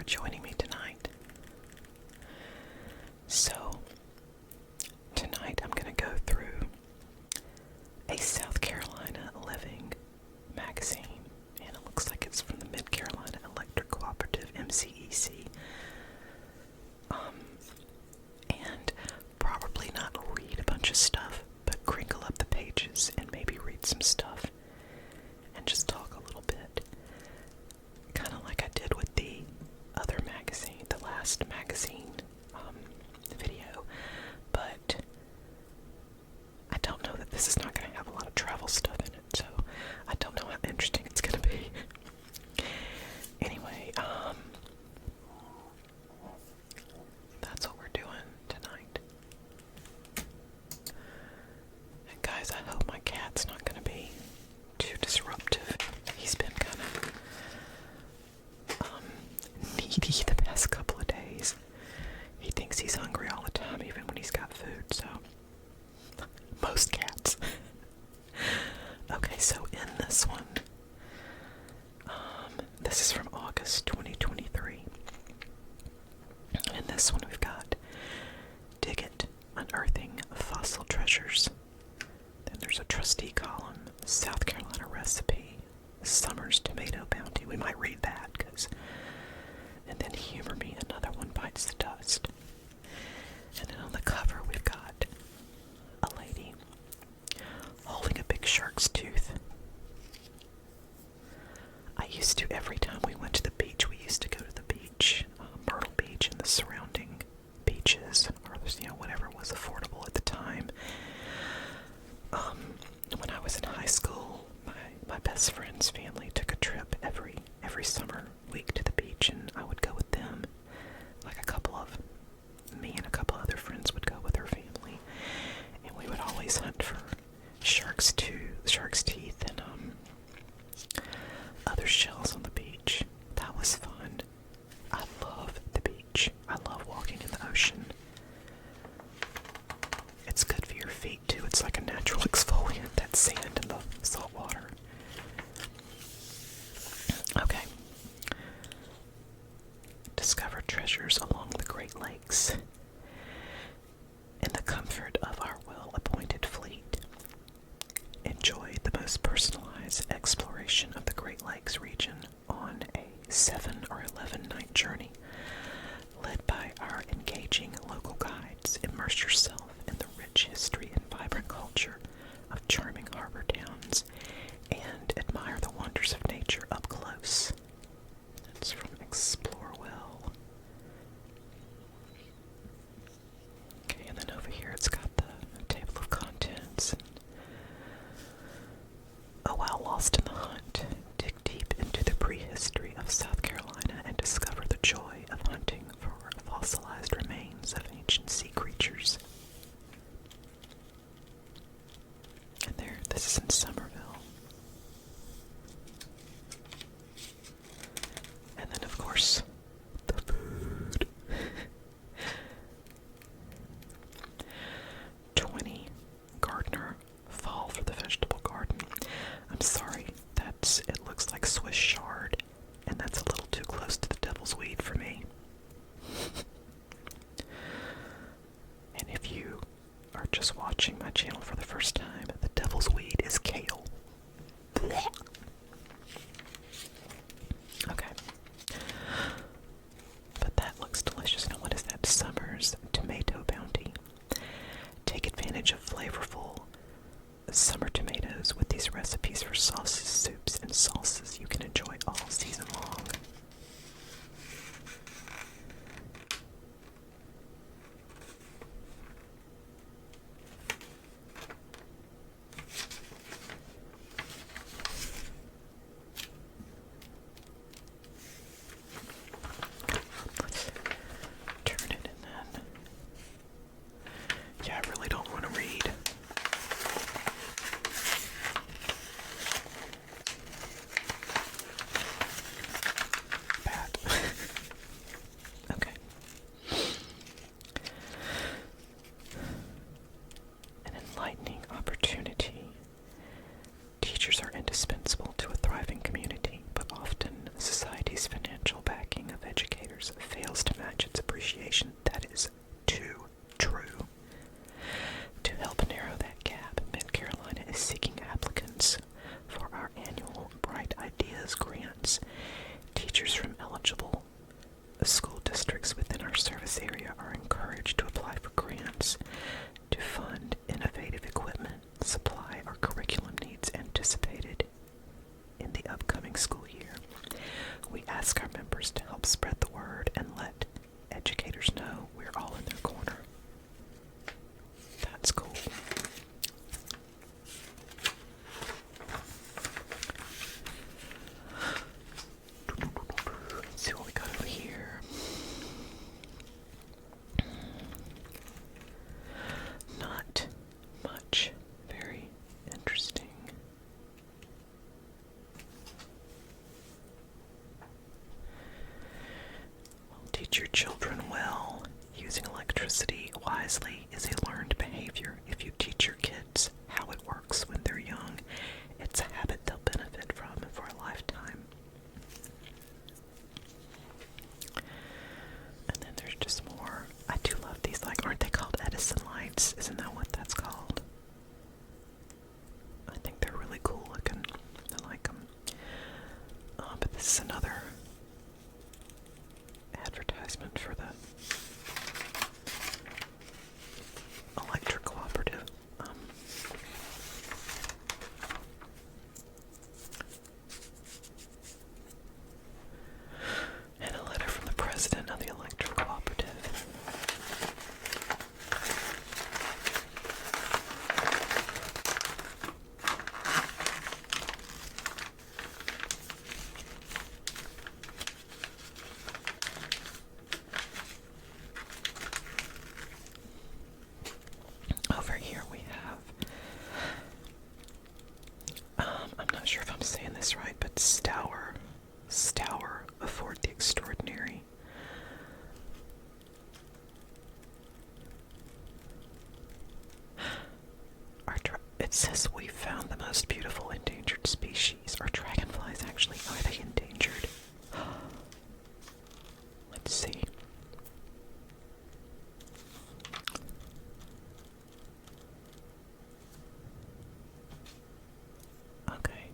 joining me tonight. So, tonight I'm going to go through a South Carolina Living magazine, and it looks like it's from the Mid-Carolina Electric Cooperative, MCEC. And probably not read a bunch of stuff, but crinkle up the pages and maybe read some stuff and just talk a little bit. Kind of like I did with the other magazine, the last magazine video. But I don't know that this is not going to have a lot of travel stuff in it, so I don't know how interesting it's going to be. Anyway, that's what we're doing tonight. And guys, I hope my cat's not going to be too disruptive. He's been kind of needy the past couple of days. He thinks he's hungry all the time, even when he's got food, so most cats. Okay, so in this one, this is from August 2023. In this one we've got Dig It, Unearthing Fossil Treasures. Then there's a trustee column, South Carolina Recipe, Summer's Tomato Bounty. We might read that, and then Humor Me, Another One Bites the Dust. And then on the cover we've got a lady holding a big shark's tooth. I used to, every time we went to the beach, we used to go to the beach, Myrtle Beach and the surrounding beaches, or whatever was affordable at the time. When I was in high school, my best friend's family took a trip every summer week to the beach, and I would go with them. Like me and a couple other friends would go with her family, and we would always hunt for shark's teeth, and other shells on the beach. That was fun. I love the beach. I love walking in the ocean. It's good for your feet too. It's like a natural exfoliant, that sand and the salt water. Okay. Discover treasures along the Great Lakes in the comfort of our well-appointed fleet. Enjoy the most personalized exploration of the Great Lakes region on a 7 or 11-night journey led by our engaging local guides. Immerse yourself in the rich history and vibrant culture of charming harbor towns and admire the wonders of nature up close. That's from Explore Well. Okay, and then over here it's got the table of contents. Oh wow, Lost in the Hunt. Dig deep into the prehistory of South Carolina and discover the joy of hunting for fossilized remains of ancient sea creatures. And this is in Somerville. And then of course, the food. 20 gardener fall for the vegetable garden. I'm sorry, this area are encouraged to apply for grants to fund innovative equipment, supply our curriculum needs anticipated in the upcoming school year. We ask our members to help spread the word and let educators know we're all in their corner. That's cool. Let's see what we got over here. Not much. Very interesting. Teach your children well. Using electricity wisely is a learned behavior. If you teach your kids how it works when they're young, it's a habit they'll benefit from for a lifetime. And then there's just more. I do love these, like, aren't they called Edison lights? Isn't that what that's called? I think they're really cool looking. I like them. But this is another advertisement for the electric cooperative. And a letter from the president of the electric cooperative. Over here we have, I'm not sure if I'm saying this right, but Stour Afford the Extraordinary. It says we found the most beautiful endangered species. Are dragonflies actually, are they endangered? Let's see. Okay.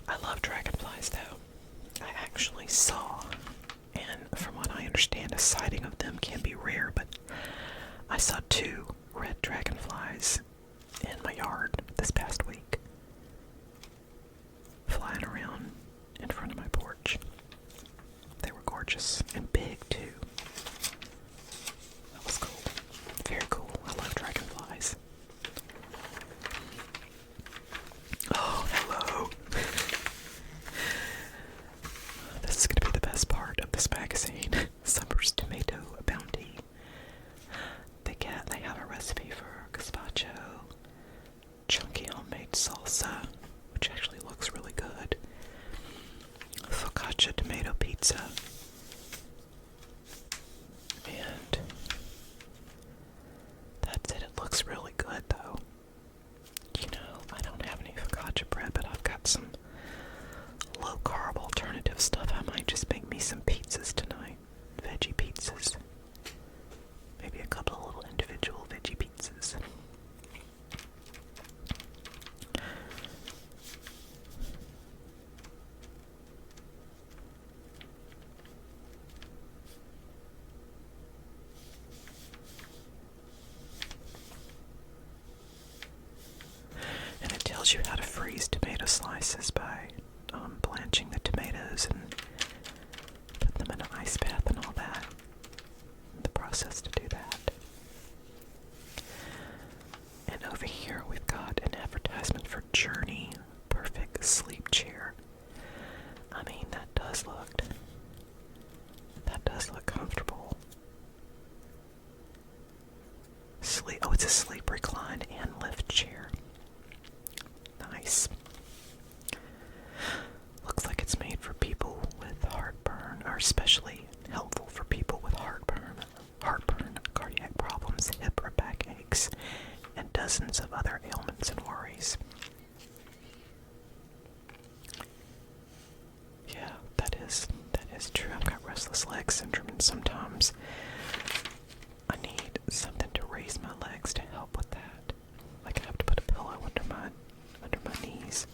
I love dragonflies though. I actually saw, and from what I understand, a sighting of them can be rare, but I saw 2 red dragonflies in my yard this past week, flying around in front of my porch. They were gorgeous and big too. That was cool. Very cool. I love dragonflies. Oh, hello. This is going to be the best part of this magazine. Summer's Tomato Bounty. They have a recipe for gazpacho, chunky homemade salsa, which actually looks really good, focaccia tomato pizza, and that's it. It looks really good though. You know, I don't have any focaccia bread, but I've got some low-carb alternative stuff. I might just make me some pizzas tonight. Veggie pizzas. Maybe a couple of little individual veggie pizzas. And it tells you how to freeze tomato slices by blanching the tomatoes and put them in an ice bath and all that. The process to do that. And over here we've got an advertisement for Journey Perfect Sleep Chair. I mean, that does look comfortable. Oh, it's a sleep recline and lift chair. Nice. Looks like it's made for people with heartburn, or especially helpful for people with heartburn, cardiac problems, hip or back aches, and dozens of other ailments and worries. Yeah, that is true. I've got restless leg syndrome, and sometimes I need something to raise my legs to help with that. Like I have to put a pillow under my knees.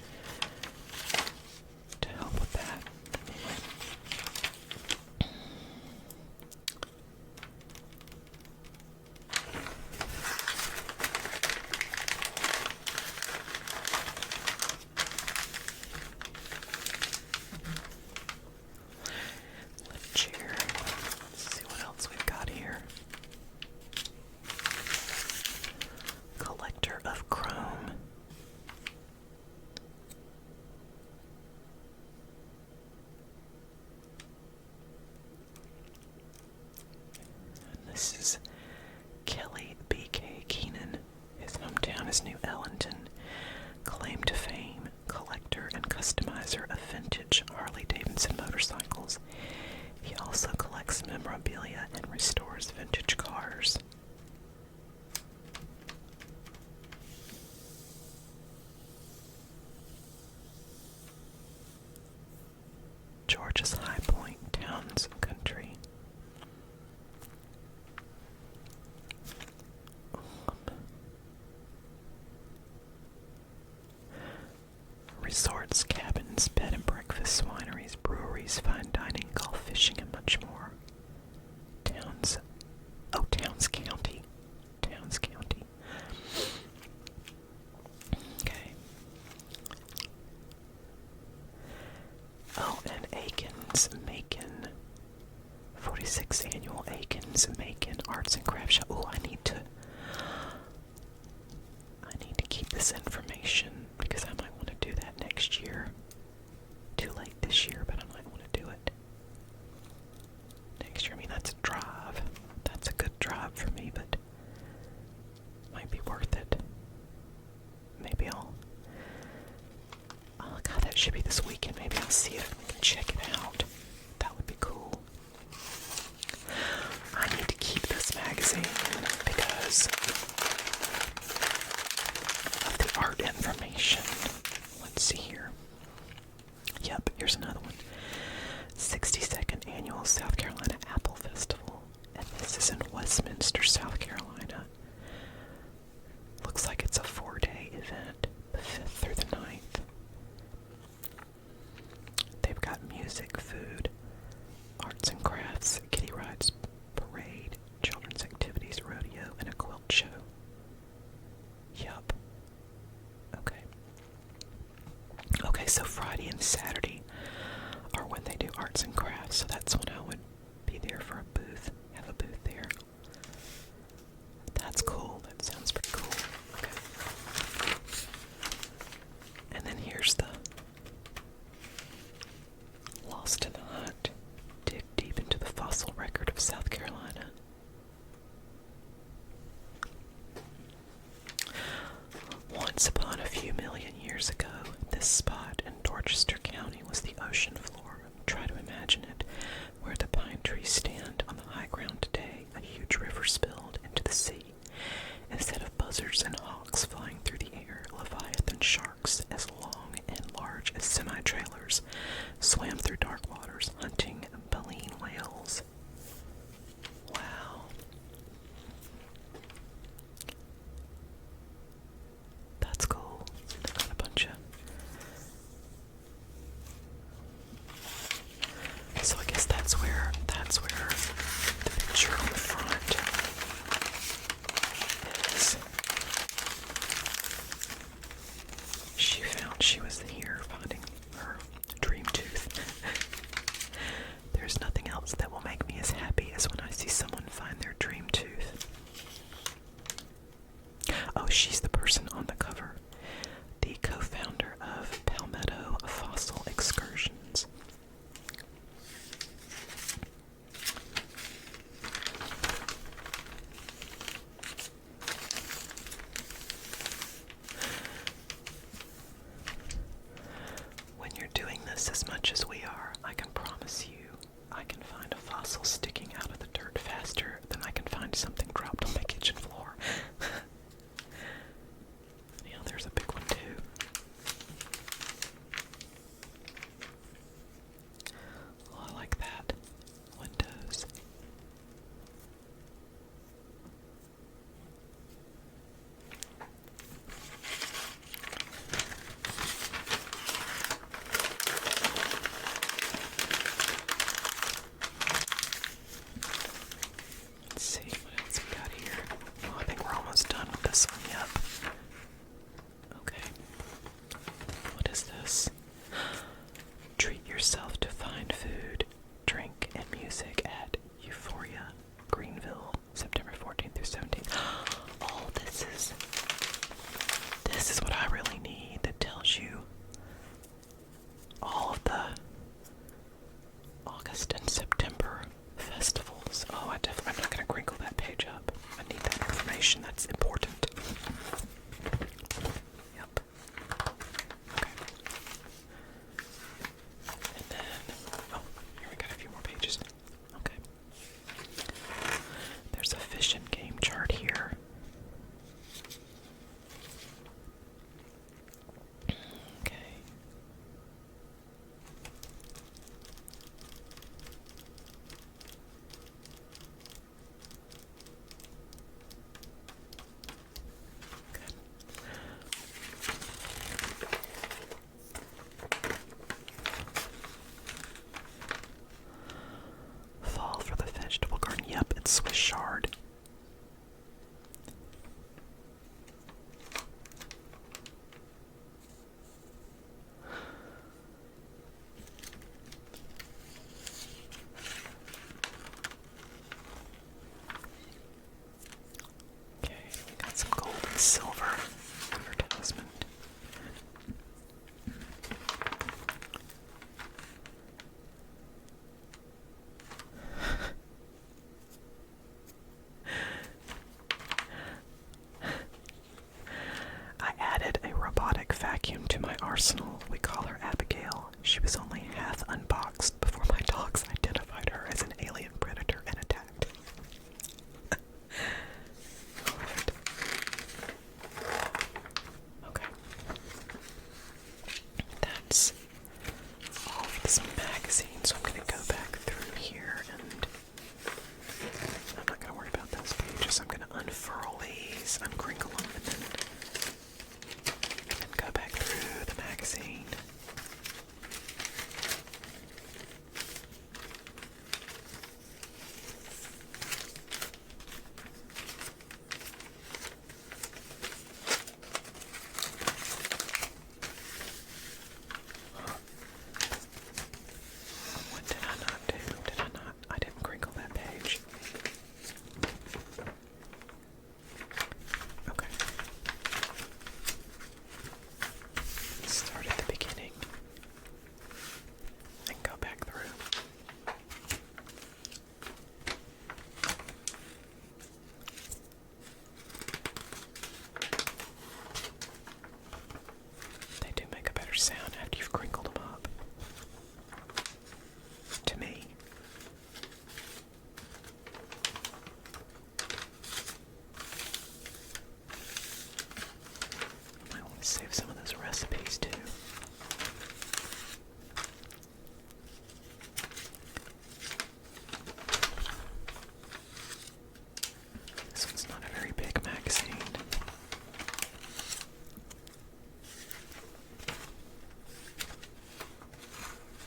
Georgia's High Point Towns Country. Resorts, cabins, bed and breakfast, wineries, breweries, fine dining, golf, fishing, and much more. Towns County. Towns County. Okay. Oh, and Macon. 46th Annual Macon Arts and Crafts Show. Oh, I need to keep this information because I might want to do that next year. Too late this year, but I might want to do it next year. I mean, that's a drive. That's a good drive for me, but might be worth it. Maybe I'll. Oh God, that should be this weekend. Maybe I'll see if we can check it out. That would be cool. I need to keep this magazine because of the art information. Let's see here. Yep, here's another one. 62nd Annual South Carolina Apple Festival. And this is in Westminster, South Carolina. Looks like it's a 4-day event, the 5th through the 9th. They've got music, food, arts and crafts, kiddie rides, parade, children's activities, rodeo, and a quilt show. Yup. Okay. Okay, so Friday and Saturday are when they do arts and crafts, so that's when I would be there for a booth, have a booth there. That's cool. That sounds pretty cool. Okay. And then here's the Lost in the Hunt. Dig deep into the fossil record of South Carolina. Once upon a few million years ago, this spot in Dorchester County was the ocean floor. Try to imagine it, where the pine trees stand on the high ground today. A huge river spilled into the sea. Instead of buzzards and hawks flying through the air, leviathan sharks as long and large as semi-trailers swam through dark waters, hunting baleen whales. Wow. That's cool. They've got a bunch of... So I guess that's where the picture on the front is. She was here finding her dream tooth. There's nothing else that will make me as happy as when I see someone find their dream tooth. Oh, she's the person on the cover. The co-founder of Palmetto Fossil Excursions. When you're doing this as much as we are, I can promise you I can find a fossil sticking out of the dirt faster than I can find something dropped on my kitchen floor. Yeah, there's a big one too. Oh, I like that. Windows. Let's see what else we got here. Oh, I think we're almost done with this one. Yep. Okay. What is this? Treat yourself to fine food, drink, and music at Euphoria, Greenville, September 14th through 17th. Oh, this is what I really need. That tells you all of the August and September festivals. Oh, I'm not going to crinkle that page up. I need that information. That's important. Yep. Okay. And then, oh, here we got a few more pages. Okay. There's a fish and game chart here. Okay. silver advertisement. I added a robotic vacuum to my arsenal. We call her Abigail. She was only half unboxed before my dogs identified her as an alien predator and attacked. Okay. That's all of this magazine, so I'm going to go back through here and I'm not going to worry about those pages. I'm going to unfurl these, uncrinkle them, and then go back through the magazine. What did I not do? Did I not? I didn't crinkle that page. Okay. Start at the beginning and go back through. They do make a better sound after you've crinkled them up. To me. I want to save some of those recipes too. This one's not a very big magazine.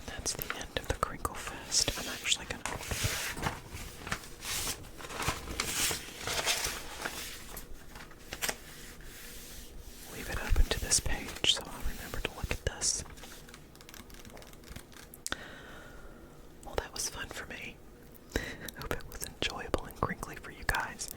That's the end of the Crinkle Fest. I'm actually going to leave it open to this page so I'll remember to look at this. Well, that was fun for me. Hope it was enjoyable and crinkly for you guys.